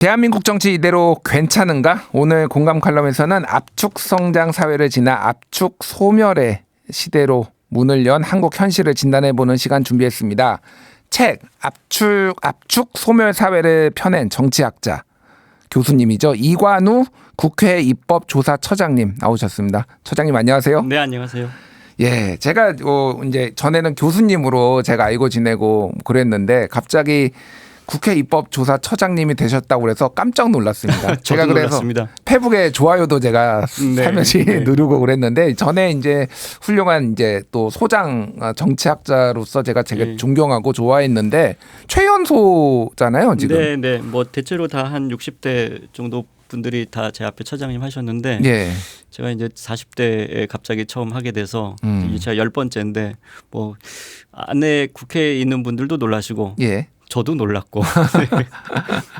대한민국 정치 이대로 괜찮은가? 오늘 공감 칼럼에서는 압축 성장 사회를 지나 압축 소멸의 시대로 문을 연 한국 현실을 진단해보는 시간 준비했습니다. 책 압축 소멸 사회를 펴낸 정치학자 교수님이죠. 이관우 국회 입법조사처장님 나오셨습니다. 처장님 안녕하세요. 네, 안녕하세요. 예, 제가 이제 전에는 교수님으로 제가 알고 지내고 그랬는데 갑자기 국회 입법조사처장님이 되셨다고 그래서 깜짝 놀랐습니다. 제가 그래서 놀랐습니다. 페북에 좋아요도 제가 살며시 누르고 그랬는데 전에 이제 훌륭한 이제 또 소장 정치학자로서 제가 되게 존경하고 좋아했는데 최연소잖아요, 지금. 네. 뭐 대체로 다 한 60대 정도 분들이 다 제 앞에 처장님 하셨는데 예. 제가 이제 40대에 갑자기 처음 하게 돼서 이게 제가 10번째인데 뭐 안에 국회에 있는 분들도 놀라시고 예. 저도 놀랐고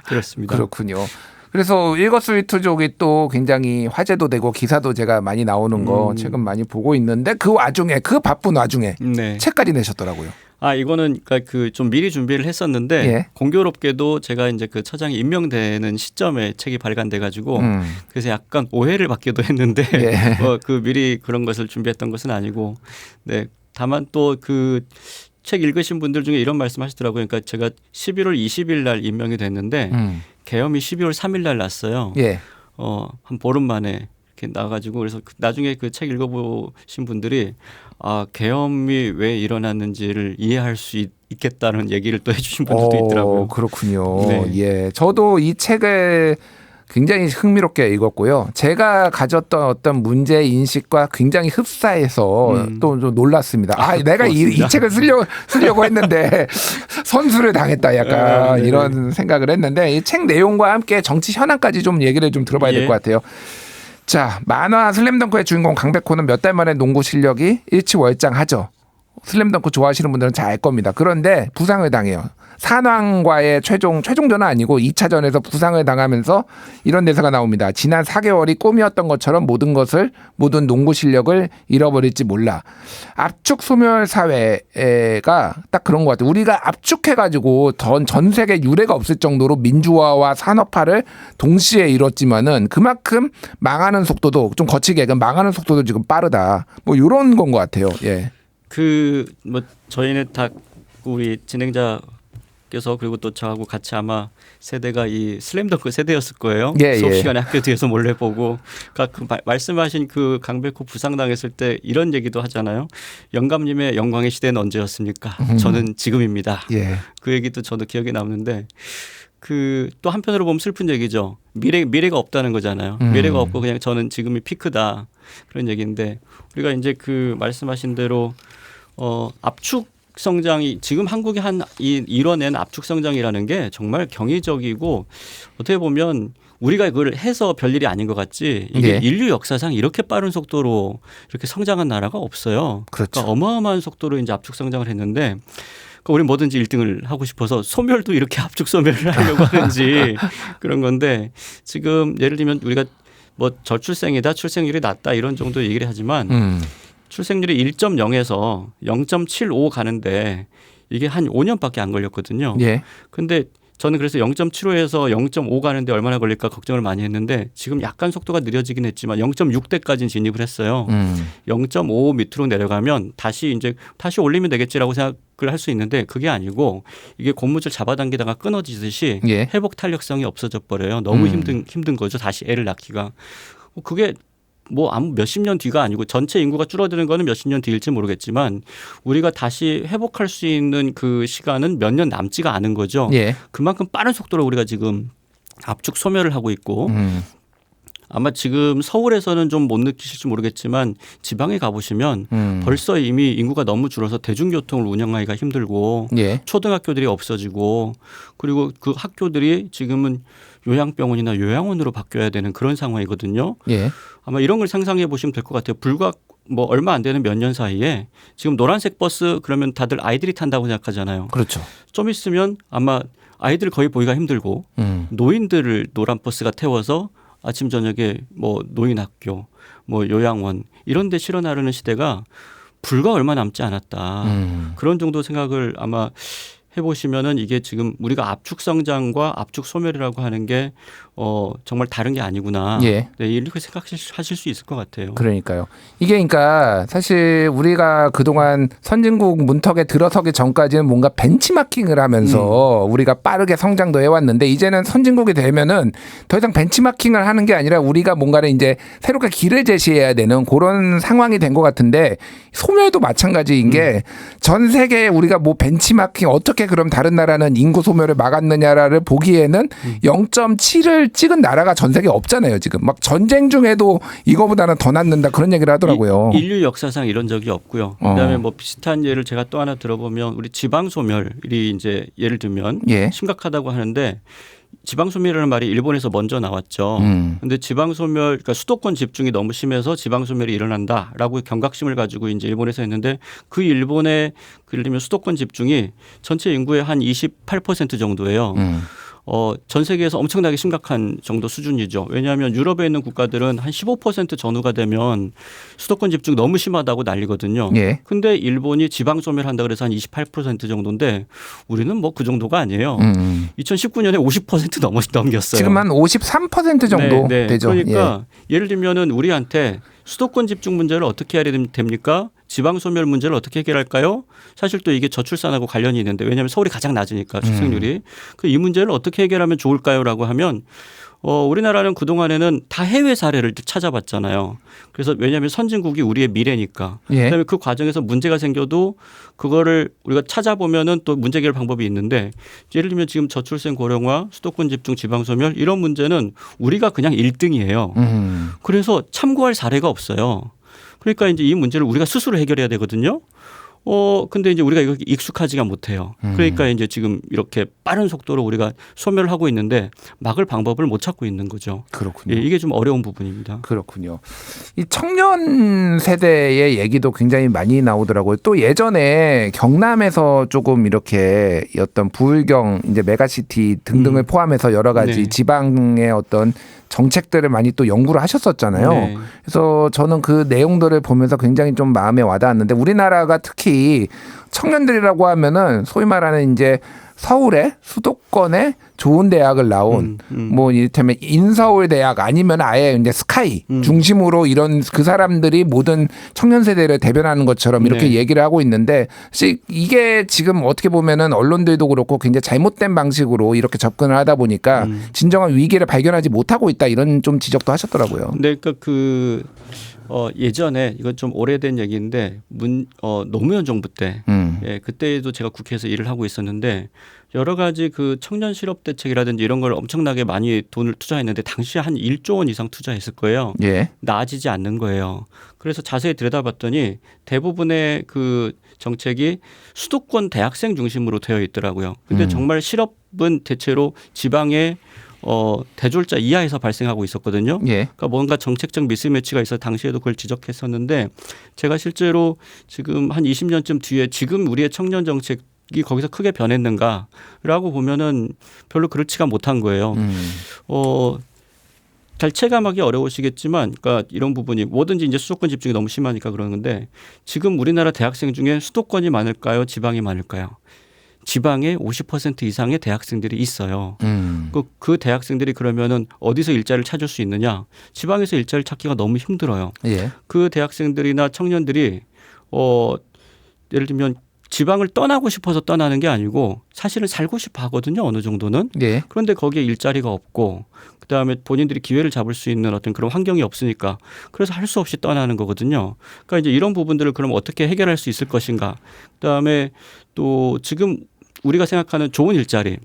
그렇습니다. 그렇군요. 그래서 일거수일투족이 또 굉장히 화제도 되고 기사도 제가 많이 나오는 거 최근 많이 보고 있는데 그 와중에 그 바쁜 와중에 책까지 내셨더라고요. 아 이거는 그러니까 그 좀 미리 준비를 했었는데 예. 공교롭게도 제가 이제 그 처장이 임명되는 시점에 책이 발간돼 가지고 그래서 약간 오해를 받기도 했는데 예. 그 미리 그런 것을 준비했던 것은 아니고 네 다만 또 그 책 읽으신 분들 중에 이런 말씀하시더라고요. 그러니까 제가 11월 20일 날 임명이 됐는데 계엄이 12월 3일 날 났어요. 예. 한 보름 만에 이렇게 나가지고 그래서 나중에 그 책 읽어보신 분들이 아 계엄이 왜 일어났는지를 이해할 수 있겠다는 얘기를 또 해주신 분들도 있더라고요. 그렇군요. 네. 예, 저도 이 책을 굉장히 흥미롭게 읽었고요. 제가 가졌던 어떤 문제 인식과 굉장히 흡사해서 또 좀 놀랐습니다. 내가 이 책을 쓰려고 했는데 선수를 당했다. 약간 이런 생각을 했는데 이 책 내용과 함께 정치 현안까지 좀 얘기를 좀 들어봐야 될 것 같아요. 자, 만화 슬램덩크의 주인공 강백호는 몇 달 만에 농구 실력이 일취월장하죠. 슬램덩크 좋아하시는 분들은 잘 알 겁니다. 그런데 부상을 당해요. 산왕과의 최종전은 아니고 2차전에서 부상을 당하면서 이런 대사가 나옵니다. 지난 4개월이 꿈이었던 것처럼 모든 농구 실력을 잃어버릴지 몰라. 압축 소멸 사회가 딱 그런 것 같아요. 우리가 압축해가지고 전 세계 유례가 없을 정도로 민주화와 산업화를 동시에 이뤘지만은 그만큼 망하는 속도도 좀 거치게 망하는 속도도 지금 빠르다. 뭐 이런 건 것 같아요. 예. 뭐 저희는 다 우리 진행자께서 그리고 또 저하고 같이 아마 세대가 이 슬램덩크 세대였을 거예요. 수업 시간에 학교 뒤에서 몰래 보고 그러니까 말씀하신 그 강백호 부상당했을 때 이런 얘기도 하잖아요. 영감님의 영광의 시대는 언제였습니까? 저는 지금입니다. 예. 그 얘기도 저도 기억에 남는데 또 한편으로 보면 슬픈 얘기죠. 미래가 없다는 거잖아요. 미래가 없고 그냥 저는 지금이 피크다 그런 얘기인데 우리가 이제 그 말씀하신 대로 압축 성장이 지금 한국이 이뤄낸 압축 성장이라는 게 정말 경이적이고 어떻게 보면 우리가 그걸 해서 별일이 아닌 것 같지 이게 인류 역사상 이렇게 빠른 속도로 이렇게 성장한 나라가 없어요. 그렇죠. 그러니까 어마어마한 속도로 이제 압축 성장을 했는데 그러니까 우리 뭐든지 1등을 하고 싶어서 소멸도 이렇게 압축 소멸을 하려고 하는지 그런 건데 지금 예를 들면 우리가 뭐 저출생이다 출생률이 낮다 이런 정도 얘기를 하지만 출생률이 1.0에서 0.75 가는데 이게 한 5년밖에 안 걸렸거든요. 근데 저는 그래서 0.75에서 0.5 가는데 얼마나 걸릴까 걱정을 많이 했는데 지금 약간 속도가 느려지긴 했지만 0.6대까지는 진입을 했어요. 0.5 밑으로 내려가면 다시 올리면 되겠지라고 생각을 할 수 있는데 그게 아니고 이게 고무줄 잡아당기다가 끊어지듯이 회복 탄력성이 없어져 버려요. 너무 힘든 거죠. 다시 애를 낳기가. 그게 뭐 몇십 년 뒤가 아니고 전체 인구가 줄어드는 거는 몇십 년 뒤일지 모르겠지만 우리가 다시 회복할 수 있는 그 시간은 몇 년 남지가 않은 거죠. 그만큼 빠른 속도로 우리가 지금 압축 소멸을 하고 있고 아마 지금 서울에서는 좀 못 느끼실지 모르겠지만 지방에 가보시면 벌써 이미 인구가 너무 줄어서 대중교통을 운영하기가 힘들고 초등학교들이 없어지고 그리고 그 학교들이 지금은 요양병원이나 요양원으로 바뀌어야 되는 그런 상황이거든요. 아마 이런 걸 상상해 보시면 될 것 같아요. 불과 뭐 얼마 안 되는 몇 년 사이에 지금 노란색 버스 그러면 다들 아이들이 탄다고 생각하잖아요. 그렇죠. 좀 있으면 아마 아이들 거의 보기가 힘들고 노인들을 노란 버스가 태워서 아침 저녁에 뭐 노인학교, 뭐 요양원 이런 데 실어 나르는 시대가 불과 얼마 남지 않았다. 그런 정도 생각을 아마 해보시면은 이게 지금 우리가 압축 성장과 압축 소멸이라고 하는 게 정말 다른 게 아니구나. 예. 네, 이렇게 생각하실 수 있을 것 같아요. 그러니까요. 이게 그러니까 사실 우리가 그동안 선진국 문턱에 들어서기 전까지는 뭔가 벤치마킹을 하면서 우리가 빠르게 성장도 해왔는데 이제는 선진국이 되면은 더 이상 벤치마킹을 하는 게 아니라 우리가 뭔가를 이제 새롭게 길을 제시해야 되는 그런 상황이 된 것 같은데 소멸도 마찬가지인 게 전 세계에 우리가 뭐 벤치마킹 어떻게 그럼 다른 나라는 인구 소멸을 막았느냐를 보기에는 0.7을 찍은 나라가 전 세계에 없잖아요. 지금 막 전쟁 중에도 이거보다는 더 낳는다 그런 얘기를 하더라고요. 인류 역사상 이런 적이 없고요. 그다음에 뭐 비슷한 예를 제가 또 하나 들어보면 우리 지방 소멸이 이제 예를 들면 예. 심각하다고 하는데 지방 소멸이라는 말이 일본에서 먼저 나왔죠. 근데 지방 소멸, 그러니까 수도권 집중이 너무 심해서 지방 소멸이 일어난다라고 경각심을 가지고 이제 일본에서 했는데 그 일본의 예를 들면 수도권 집중이 전체 인구의 한 28% 정도예요. 전 세계에서 엄청나게 심각한 정도 수준이죠. 왜냐하면 유럽에 있는 국가들은 한 15% 전후가 되면 수도권 집중 너무 심하다고 난리거든요. 예. 근데 일본이 지방 소멸한다 그래서 한 28% 정도인데 우리는 뭐 그 정도가 아니에요. 2019년에 50% 넘겼어요. 지금 한 53% 정도 네, 네. 되죠. 그러니까 예를 들면은 우리한테 수도권 집중 문제를 어떻게 해야 됩니까? 지방 소멸 문제를 어떻게 해결할까요? 사실 또 이게 저출산하고 관련이 있는데 왜냐하면 서울이 가장 낮으니까 출생률이. 이 문제를 어떻게 해결하면 좋을까요?라고 하면 우리나라는 그동안에는 다 해외 사례를 찾아봤잖아요. 그래서 왜냐하면 선진국이 우리의 미래니까. 예. 그다음에 그 과정에서 문제가 생겨도 그거를 우리가 찾아보면은 또 문제 해결 방법이 있는데 예를 들면 지금 저출생 고령화, 수도권 집중 지방 소멸 이런 문제는 우리가 그냥 1등이에요. 그래서 참고할 사례가 없어요. 그러니까 이제 이 문제를 우리가 스스로 해결해야 되거든요. 근데 이제 우리가 이거 익숙하지가 못해요. 그러니까 이제 지금 이렇게 빠른 속도로 우리가 소멸을 하고 있는데 막을 방법을 못 찾고 있는 거죠. 그렇군요. 예, 이게 좀 어려운 부분입니다. 그렇군요. 이 청년 세대의 얘기도 굉장히 많이 나오더라고요. 또 예전에 경남에서 조금 이렇게 어떤 부울경 이제 메가시티 등등을 포함해서 여러 가지 네. 지방의 어떤 정책들을 많이 또 연구를 하셨었잖아요. 네. 그래서 저는 그 내용들을 보면서 굉장히 좀 마음에 와닿았는데 우리나라가 특히 청년들이라고 하면은 소위 말하는 이제 서울의 수도권에 좋은 대학을 나온 뭐 이를테면 인서울 대학 아니면 아예 이제 스카이 중심으로 이런 그 사람들이 모든 청년 세대를 대변하는 것처럼 이렇게 네. 얘기를 하고 있는데 사실 이게 지금 어떻게 보면은 언론들도 그렇고 굉장히 잘못된 방식으로 이렇게 접근을 하다 보니까 진정한 위기를 발견하지 못하고 있다 이런 좀 지적도 하셨더라고요. 네, 그러니까 예전에 이건 좀 오래된 얘기인데 노무현 정부 때 예, 그때도 제가 국회에서 일을 하고 있었는데 여러 가지 그 청년 실업 대책이라든지 이런 걸 엄청나게 많이 돈을 투자했는데 당시에 한 1조 원 이상 투자했을 거예요. 예. 나아지지 않는 거예요. 그래서 자세히 들여다봤더니 대부분의 그 정책이 수도권 대학생 중심으로 되어 있더라고요. 근데 정말 실업은 대체로 지방의 대졸자 이하에서 발생하고 있었거든요. 예. 그러니까 뭔가 정책적 미스매치가 있어 당시에도 그걸 지적했었는데 제가 실제로 지금 한 20년쯤 뒤에 지금 우리의 청년 정책이 거기서 크게 변했는가라고 보면은 별로 그렇지가 못한 거예요. 잘 체감하기 어려우시겠지만, 그러니까 이런 부분이 뭐든지 이제 수도권 집중이 너무 심하니까 그러는 건데 지금 우리나라 대학생 중에 수도권이 많을까요? 지방이 많을까요? 지방에 50% 이상의 대학생들이 있어요. 그 대학생들이 그러면은 어디서 일자리를 찾을 수 있느냐? 지방에서 일자리를 찾기가 너무 힘들어요. 예. 그 대학생들이나 청년들이 예를 들면 지방을 떠나고 싶어서 떠나는 게 아니고 사실은 살고 싶어 하거든요. 어느 정도는. 예. 그런데 거기에 일자리가 없고 그다음에 본인들이 기회를 잡을 수 있는 어떤 그런 환경이 없으니까 그래서 할 수 없이 떠나는 거거든요. 그러니까 이제 이런 부분들을 그럼 어떻게 해결할 수 있을 것인가. 그다음에 또 지금 우리가 생각하는 좋은 일자리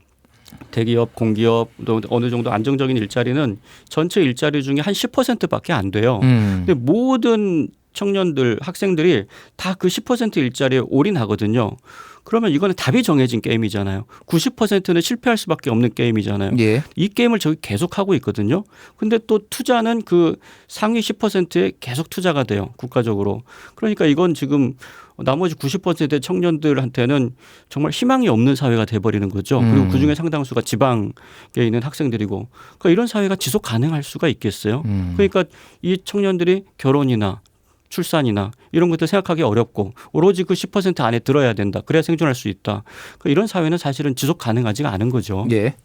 대기업, 공기업 또 어느 정도 안정적인 일자리는 전체 일자리 중에 한 10%밖에 안 돼요. 근데 모든 청년들, 학생들이 다 그 10% 일자리에 올인하거든요. 그러면 이거는 답이 정해진 게임이잖아요. 90%는 실패할 수밖에 없는 게임이잖아요. 예. 이 게임을 저희 계속 하고 있거든요. 근데 또 투자는 그 상위 10%에 계속 투자가 돼요. 국가적으로. 그러니까 이건 지금 나머지 90%의 청년들한테는 정말 희망이 없는 사회가 돼버리는 거죠. 그리고 그중에 상당수가 지방에 있는 학생들이고 그러니까 이런 사회가 지속 가능할 수가 있겠어요. 그러니까 이 청년들이 결혼이나 출산이나 이런 것도 생각하기 어렵고 오로지 그 10% 안에 들어야 된다. 그래야 생존할 수 있다. 그러니까 이런 사회는 사실은 지속 가능하지가 않은 거죠. 예.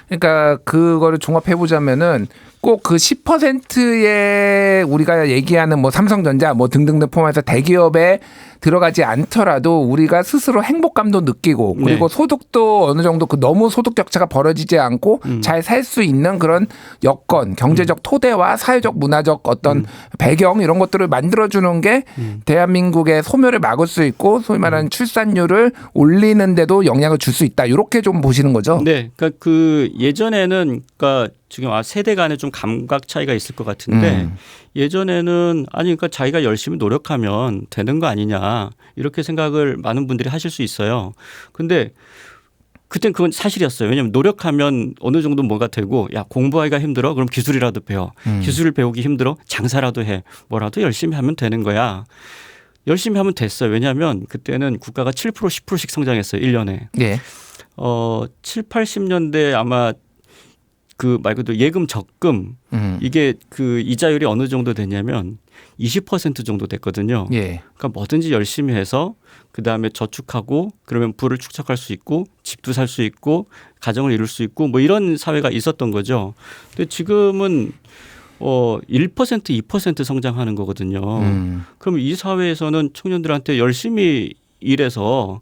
그러니까 그거를 종합해 보자면은 꼭 그 10%의 우리가 얘기하는 뭐 삼성전자 뭐 등등등 포함해서 대기업에 들어가지 않더라도 우리가 스스로 행복감도 느끼고 그리고 네. 소득도 어느 정도 그 너무 소득 격차가 벌어지지 않고 잘 살 수 있는 그런 여건, 경제적 토대와 사회적 문화적 어떤 배경 이런 것들을 만들어주는 게 대한민국의 소멸을 막을 수 있고 소위 말하는 출산율을 올리는데도 영향을 줄 수 있다. 이렇게 좀 보시는 거죠. 네, 그러니까 그 예전에는 그러니까 지금 세대 간에 좀 감각 차이가 있을 것 같은데 예전에는 아니 그러니까 자기가 열심히 노력하면 되는 거 아니냐 이렇게 생각을 많은 분들이 하실 수 있어요. 근데 그땐 그건 사실이었어요. 왜냐하면 노력하면 어느 정도 뭐가 되고 야 공부하기가 힘들어 그럼 기술이라도 배워. 기술을 배우기 힘들어 장사라도 해. 뭐라도 열심히 하면 되는 거야. 열심히 하면 됐어요. 왜냐하면 그때는 국가가 7% 10%씩 성장했어요. 1년에. 예. 7, 80년대 아마 그 말 그대로 예금 적금 이게 그 이자율이 어느 정도 되냐면 20% 정도 됐거든요. 예. 그러니까 뭐든지 열심히 해서 그다음에 저축하고 그러면 부를 축적할 수 있고 집도 살 수 있고 가정을 이룰 수 있고 뭐 이런 사회가 있었던 거죠. 근데 지금은 1% 2% 성장하는 거거든요. 그럼 이 사회에서는 청년들한테 열심히 일해서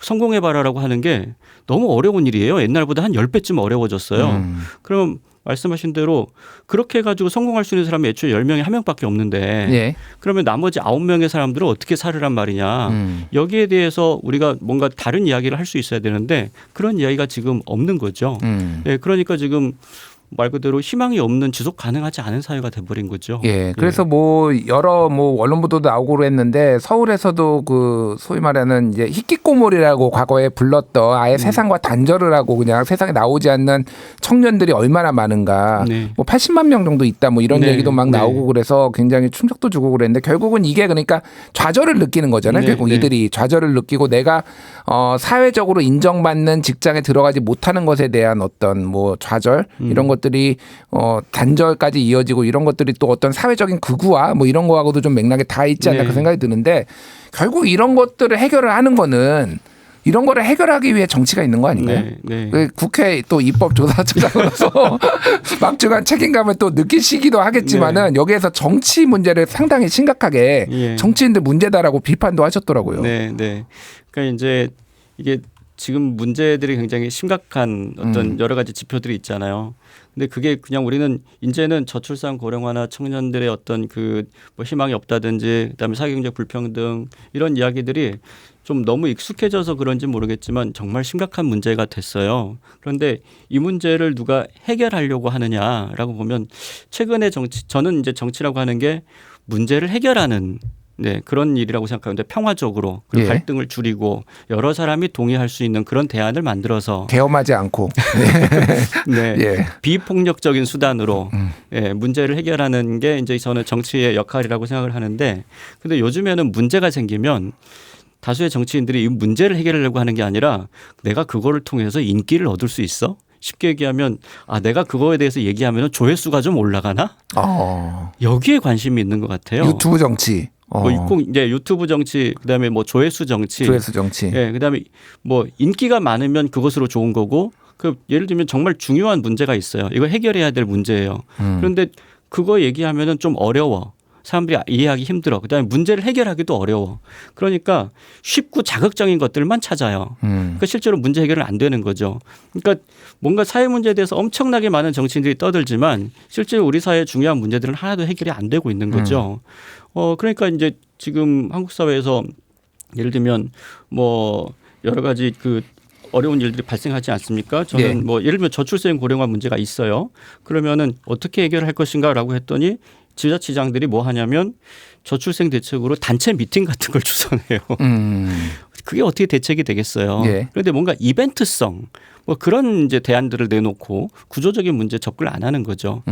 성공해봐라라고 하는 게 너무 어려운 일이에요. 옛날보다 한 10배쯤 어려워졌어요. 그럼 말씀하신 대로 그렇게 해가지고 성공할 수 있는 사람이 애초에 10명에 1명밖에 없는데 예. 그러면 나머지 9명의 사람들은 어떻게 살으란 말이냐. 여기에 대해서 우리가 뭔가 다른 이야기를 할 수 있어야 되는데 그런 이야기가 지금 없는 거죠. 네, 그러니까 지금 말 그대로 희망이 없는 지속 가능하지 않은 사회가 돼버린 거죠. 예. 그래서 뭐 여러 뭐 언론 보도도 나오고 그랬는데 서울에서도 그 소위 말하는 이제 희귀꼬물이라고 과거에 불렀던 아예 세상과 단절을 하고 그냥 세상에 나오지 않는 청년들이 얼마나 많은가. 네. 뭐 80만 명 정도 있다 뭐 이런 네. 얘기도 막 네. 나오고 그래서 굉장히 충격도 주고 그랬는데 결국은 이게 그러니까 좌절을 느끼는 거잖아요. 네. 결국 네. 이들이 좌절을 느끼고 내가 사회적으로 인정받는 직장에 들어가지 못하는 것에 대한 어떤 뭐 좌절 이런 것들이 단절까지 이어지고 이런 것들이 또 어떤 사회적인 극우와 뭐 이런 거하고도 좀 맥락에 다 있지 않나 네. 그 생각이 드는데 결국 이런 것들을 해결을 하는 거는 이런 거를 해결하기 위해 정치가 있는 거 아닌가요? 네. 네. 그 국회 또 입법조사처장으로서 막중한 책임감을 또 느끼시기도 하겠지만은 여기에서 정치 문제를 상당히 심각하게 예. 정치인들 문제다라고 비판도 하셨더라고요. 네, 네. 그러니까 이제 이게 지금 문제들이 굉장히 심각한 어떤 여러 가지 지표들이 있잖아요. 근데 그게 그냥 우리는 이제는 저출산 고령화나 청년들의 어떤 그 뭐 희망이 없다든지 그다음에 사회경제 불평등 이런 이야기들이 좀 너무 익숙해져서 그런지 모르겠지만 정말 심각한 문제가 됐어요. 그런데 이 문제를 누가 해결하려고 하느냐라고 보면 최근에 저는 이제 정치라고 하는 게 문제를 해결하는 네, 그런 일이라고 생각하는데 평화적으로 그리고 예. 갈등을 줄이고 여러 사람이 동의할 수 있는 그런 대안을 만들어서 계엄하지 않고 네, 예. 비폭력적인 수단으로 예, 문제를 해결하는 게 이제 저는 정치의 역할이라고 생각을 하는데 근데 요즘에는 문제가 생기면 다수의 정치인들이 이 문제를 해결하려고 하는 게 아니라 내가 그거를 통해서 인기를 얻을 수 있어? 쉽게 얘기하면 내가 그거에 대해서 얘기하면 조회수가 좀 올라가나? 여기에 관심이 있는 것 같아요. 유튜브 정치. 뭐 이제 유튜브 정치, 그다음에 뭐 조회수 정치, 조회수 정치. 예, 그다음에 뭐 인기가 많으면 그것으로 좋은 거고, 그 예를 들면 정말 중요한 문제가 있어요. 이거 해결해야 될 문제예요. 그런데 그거 얘기하면은 좀 어려워. 사람들이 이해하기 힘들어. 그다음에 문제를 해결하기도 어려워. 그러니까 쉽고 자극적인 것들만 찾아요. 그러니까 실제로 문제 해결은 안 되는 거죠. 그러니까 뭔가 사회 문제에 대해서 엄청나게 많은 정치인들이 떠들지만 실제로 우리 사회의 중요한 문제들은 하나도 해결이 안 되고 있는 거죠. 그러니까 이제 지금 한국 사회에서 예를 들면 뭐 여러 가지 그 어려운 일들이 발생하지 않습니까? 저는 예. 뭐 예를 들면 저출생 고령화 문제가 있어요. 그러면은 어떻게 해결할 것인가라고 했더니 지자체장들이 뭐 하냐면 저출생 대책으로 단체 미팅 같은 걸 주선해요. 그게 어떻게 대책이 되겠어요. 예. 그런데 뭔가 이벤트성 뭐 그런 이제 대안들을 내놓고 구조적인 문제 접근을 안 하는 거죠.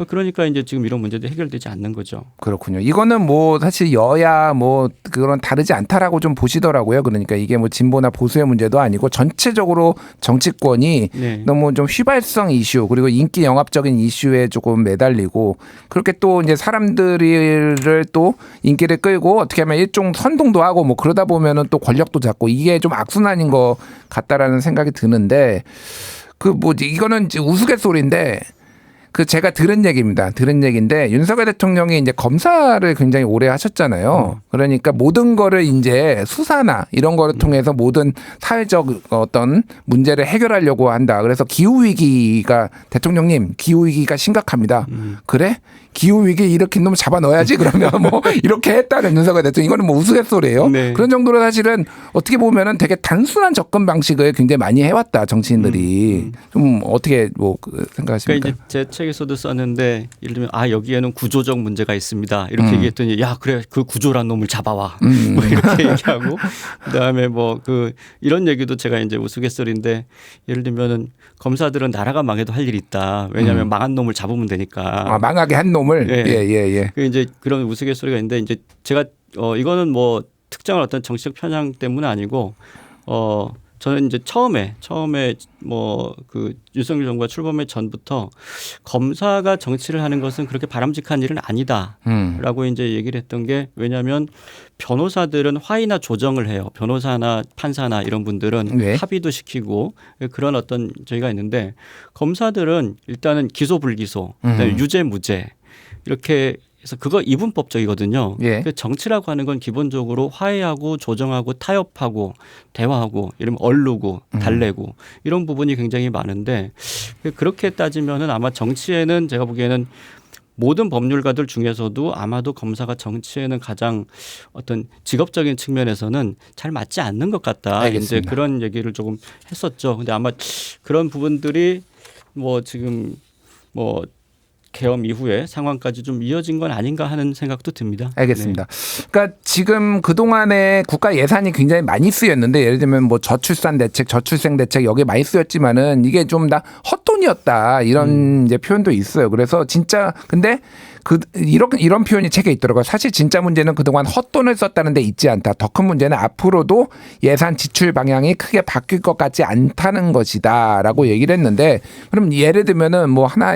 그러니까 이제 지금 이런 문제도 해결되지 않는 거죠. 그렇군요. 이거는 뭐 사실 여야 뭐 그런 다르지 않다라고 좀 보시더라고요. 그러니까 이게 뭐 진보나 보수의 문제도 아니고 전체적으로 정치권이 네. 너무 좀 휘발성 이슈 그리고 인기 영합적인 이슈에 조금 매달리고 그렇게 또 이제 사람들을 또 인기를 끌고 어떻게 하면 일종 선동도 하고 뭐 그러다 보면은 또 권력도 잡고 이게 좀 악순환인 것 같다라는 생각이 드는데 그 뭐지 이거는 이제 우스갯소리인데 그 제가 들은 얘기입니다. 들은 얘기인데 윤석열 대통령이 이제 검사를 굉장히 오래 하셨잖아요. 그러니까 모든 거를 이제 수사나 이런 거를 통해서 모든 사회적 어떤 문제를 해결하려고 한다. 그래서 기후 위기가 대통령님 기후 위기가 심각합니다. 그래? 기후 위기 일으킨 놈 잡아 넣어야지 그러면 뭐 이렇게 했다는 윤석열 대통령 이거는 뭐 우스갯소리예요. 네. 그런 정도로 사실은 어떻게 보면은 되게 단순한 접근 방식을 굉장히 많이 해왔다 정치인들이 좀 어떻게 뭐 생각하십니까? 그러니까 이제 제 책에서도 썼는데 예를 들면 여기에는 구조적 문제가 있습니다. 이렇게 얘기했더니 야 그래 그 구조란 놈을 잡아와 뭐 이렇게 얘기하고 그다음에 뭐 그 이런 얘기도 제가 이제 우스갯소리인데 예를 들면은 검사들은 나라가 망해도 할 일이 있다. 왜냐하면 망한 놈을 잡으면 되니까. 망하게 한 놈을 예. 그 이제 그런 우스갯소리가 있는데 이제 제가 이거는 뭐 특정한 어떤 정치적 편향 때문은 아니고 저는 이제 처음에 뭐 그 윤석열 정부가 출범의 전부터 검사가 정치를 하는 것은 그렇게 바람직한 일은 아니다라고 이제 얘기를 했던 게 왜냐하면 변호사들은 화의나 조정을 해요. 변호사나 판사나 이런 분들은 네. 합의도 시키고 그런 어떤 저희가 있는데 검사들은 일단은 기소 불기소, 그다음에 유죄 무죄 이렇게 그래서 그거 이분법적이거든요. 예. 그 정치라고 하는 건 기본적으로 화해하고 조정하고 타협하고 대화하고 이러면 얼르고 달래고 이런 부분이 굉장히 많은데 그렇게 따지면은 아마 정치에는 제가 보기에는 모든 법률가들 중에서도 아마도 검사가 정치에는 가장 어떤 직업적인 측면에서는 잘 맞지 않는 것 같다. 알겠습니다. 이제 그런 얘기를 조금 했었죠. 근데 아마 그런 부분들이 뭐 지금 뭐 계엄 이후에 상황까지 좀 이어진 건 아닌가 하는 생각도 듭니다. 알겠습니다. 그러니까 지금 그동안에 국가 예산이 굉장히 많이 쓰였는데 예를 들면 뭐 저출산 대책, 저출생 대책 여기에 많이 쓰였지만은 이게 좀 다 헛돈이었다 이런 이제 표현도 있어요. 그래서 진짜 근데 이런 표현이 책에 있더라고요. 사실 진짜 문제는 그동안 헛돈을 썼다는 데 있지 않다. 더 큰 문제는 앞으로도 예산 지출 방향이 크게 바뀔 것 같지 않다는 것이다라고 얘기를 했는데 그럼 예를 들면은 뭐 하나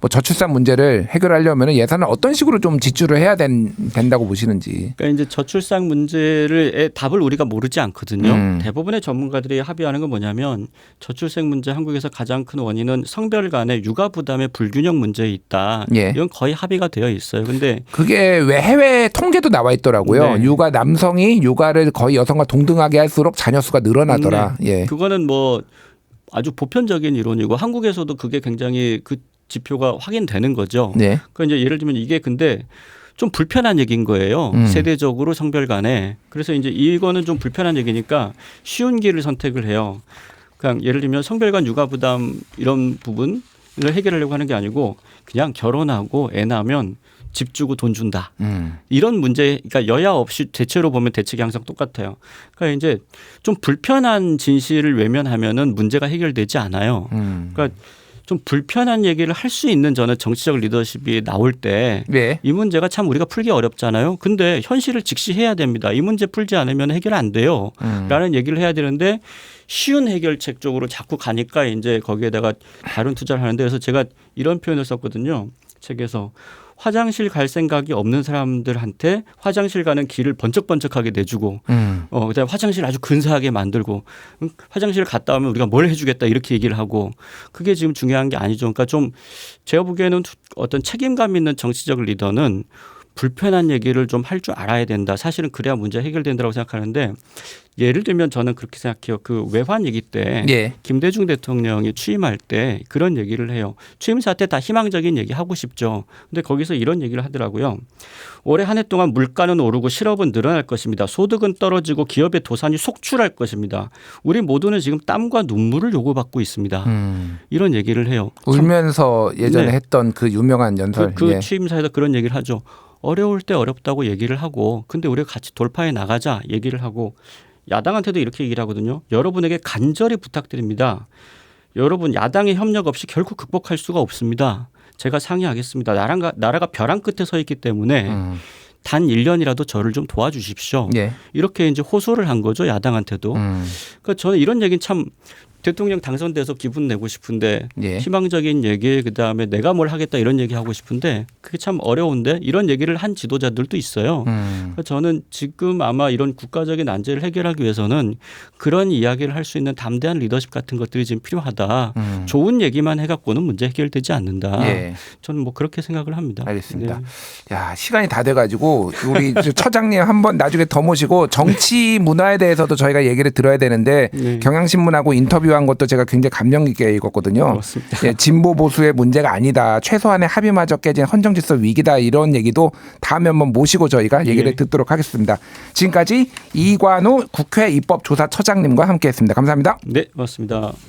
뭐 저출산 문제를 해결하려면 예산을 어떤 식으로 좀 지출을 해야 된다고 보시는지. 그러니까 이제 저출산 문제를 답을 우리가 모르지 않거든요. 대부분의 전문가들이 합의하는 건 뭐냐면 저출생 문제 한국에서 가장 큰 원인은 성별 간의 육아 부담의 불균형 문제에 있다. 예. 이건 거의 합의가 되어 있어요. 근데 그게 왜 해외 통계도 나와 있더라고요. 네. 남성이 육아를 거의 여성과 동등하게 할수록 자녀 수가 늘어나더라. 네. 예. 그거는 뭐 아주 보편적인 이론이고 한국에서도 그게 굉장히 그 지표가 확인되는 거죠. 네. 그러니까 이제 예를 들면 이게 근데 좀 불편한 얘기인 거예요. 세대적으로 성별 간에. 그래서 이제 이거는 좀 불편한 얘기니까 쉬운 길을 선택을 해요. 그냥 예를 들면 성별 간 육아 부담 이런 부분을 해결하려고 하는 게 아니고 그냥 결혼하고 애 낳으면 집 주고 돈 준다. 이런 문제, 그러니까 여야 없이 대체로 보면 대책이 항상 똑같아요. 그러니까 이제 좀 불편한 진실을 외면하면은 문제가 해결되지 않아요. 그러니까 좀 불편한 얘기를 할 수 있는 저는 정치적 리더십이 나올 때 이 문제가 참 우리가 풀기 어렵잖아요. 근데 현실을 직시해야 됩니다. 이 문제 풀지 않으면 해결 안 돼요. 라는 얘기를 해야 되는데 쉬운 해결책 쪽으로 자꾸 가니까 이제 거기에다가 다른 투자를 하는데 그래서 제가 이런 표현을 썼거든요. 책에서 화장실 갈 생각이 없는 사람들한테 화장실 가는 길을 번쩍번쩍하게 내주고 그다음에 화장실 아주 근사하게 만들고 화장실 갔다 오면 우리가 뭘 해주겠다 이렇게 얘기를 하고 그게 지금 중요한 게 아니죠. 그러니까 좀 제가 보기에는 어떤 책임감 있는 정치적 리더는 불편한 얘기를 좀 할 줄 알아야 된다. 사실은 그래야 문제 해결된다고 생각하는데 예를 들면 저는 그렇게 생각해요. 그 외환 얘기 때 김대중 대통령이 취임할 때 그런 얘기를 해요. 취임 사태 다 희망적인 얘기 하고 싶죠. 근데 거기서 이런 얘기를 하더라고요. 올해 한 해 동안 물가는 오르고 실업은 늘어날 것입니다. 소득은 떨어지고 기업의 도산이 속출할 것입니다. 우리 모두는 지금 땀과 눈물을 요구받고 있습니다. 이런 얘기를 해요. 울면서 예전에 했던 그 유명한 연설. 그 취임사에서 그런 얘기를 하죠. 어려울 때 어렵다고 얘기를 하고 근데 우리가 같이 돌파해 나가자 얘기를 하고 야당한테도 이렇게 얘기를 하거든요. 여러분에게 간절히 부탁드립니다. 여러분 야당의 협력 없이 결코 극복할 수가 없습니다. 제가 상의하겠습니다. 나라가 벼랑 끝에 서 있기 때문에 단 1년이라도 저를 좀 도와주십시오. 예. 이렇게 이제 호소를 한 거죠. 야당한테도. 그러니까 저는 이런 얘기는 참 대통령 당선돼서 기분 내고 싶은데 예. 희망적인 얘기 그다음에 내가 뭘 하겠다 이런 얘기 하고 싶은데 그게 참 어려운데 이런 얘기를 한 지도자들도 있어요. 그래서 저는 지금 아마 이런 국가적인 난제를 해결하기 위해서는 그런 이야기를 할 수 있는 담대한 리더십 같은 것들이 지금 필요하다. 좋은 얘기만 해갖고는 문제 해결되지 않는다. 예. 저는 뭐 그렇게 생각을 합니다. 알겠습니다. 네. 야, 시간이 다 돼가지고 우리 처장님 한번 나중에 더 모시고 정치 문화에 대해서도 저희가 얘기를 들어야 되는데 네. 경향신문하고 인터뷰한 것도 제가 굉장히 감명 깊게 읽었거든요. 맞습니다. 예, 진보 보수의 문제가 아니다. 최소한의 합의마저 깨진 헌정질서 위기다. 이런 얘기도 다음에 한번 모시고 저희가 얘기를 예. 듣도록 하겠습니다. 지금까지 이관우 국회 입법조사처장님과 함께했습니다. 감사합니다. 네, 맞습니다.